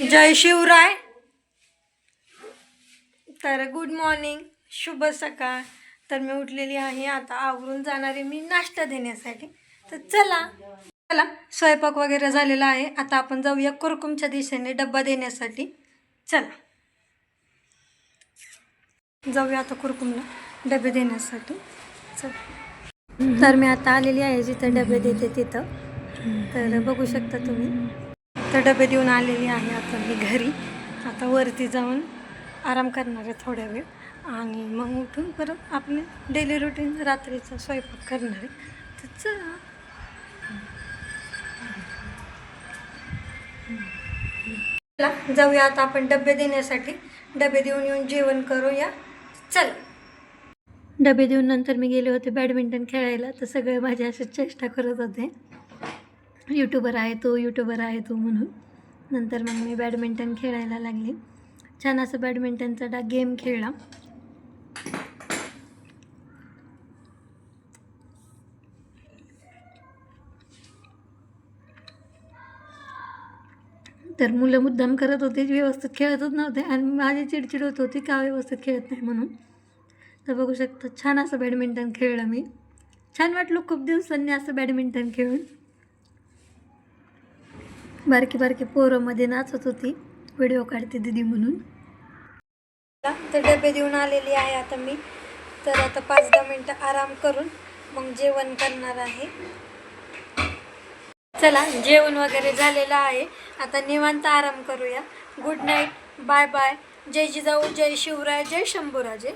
जय शिवराय. तर good morning, शुभ सकाळ. तर मी उठलेली आहे, आता आवरून जाणार आहे मी नाश्ता देण्यासाठी. तर चला चला, स्वयंपाक वगैरे झालेला आहे. आता आपण जाऊया कुरकुमच्या दिशेने डब्बा देण्यासाठी. चला जाऊया आता कुरकुमला डबे देण्यासाठी. चला. तर मी आता आलेली आहे जिथं डबे देते तिथं. तर बघू शकता तुम्ही. तर डबे देऊन आलेली आहे आता मी घरी. आता वरती जाऊन आराम करणार आहे थोड्या वेळ आणि मग उठून परत आपले डेली रुटीन रात्रीचा स्वयंपाक करणार आहे. तर चला जाऊया आता आपण डबे देण्यासाठी. डबे देऊन येऊन जेवण करूया. चला. डबे देऊन नंतर मी गेले होते बॅडमिंटन खेळायला. तर सगळे माझे असे चेष्टा करत होते, यूट्यूबर आहे तू, यूट्यूबर आहे तू म्हणून. नंतर मग मी बॅडमिंटन खेळायला लागले. छान असं बॅडमिंटनचा गेम खेळला. तर मुलं मुद्दाम करत होते, व्यवस्थित खेळतच नव्हते आणि माझी चिडचिड होत होती का व्यवस्थित खेळत नाही म्हणून. तर बघू शकता छान असं बॅडमिंटन खेळलं मी. छान वाटलं खूप दिवसांनी असं बॅडमिंटन खेळून. बारकी बारकी पोरंमध्ये नाचत होती, व्हिडिओ काढते दीदी म्हणून. तर डबे देऊन आलेली आहे आता मी. तर आता 5-10 मिनटं आराम करून मग जेवण करणार आहे. चला, जेवण वगैरे झालेलं आहे. आता निवांत आराम करूया. Good night, bye bye. जय जिजाऊ, जय शिवराय, जय शंभूराजे.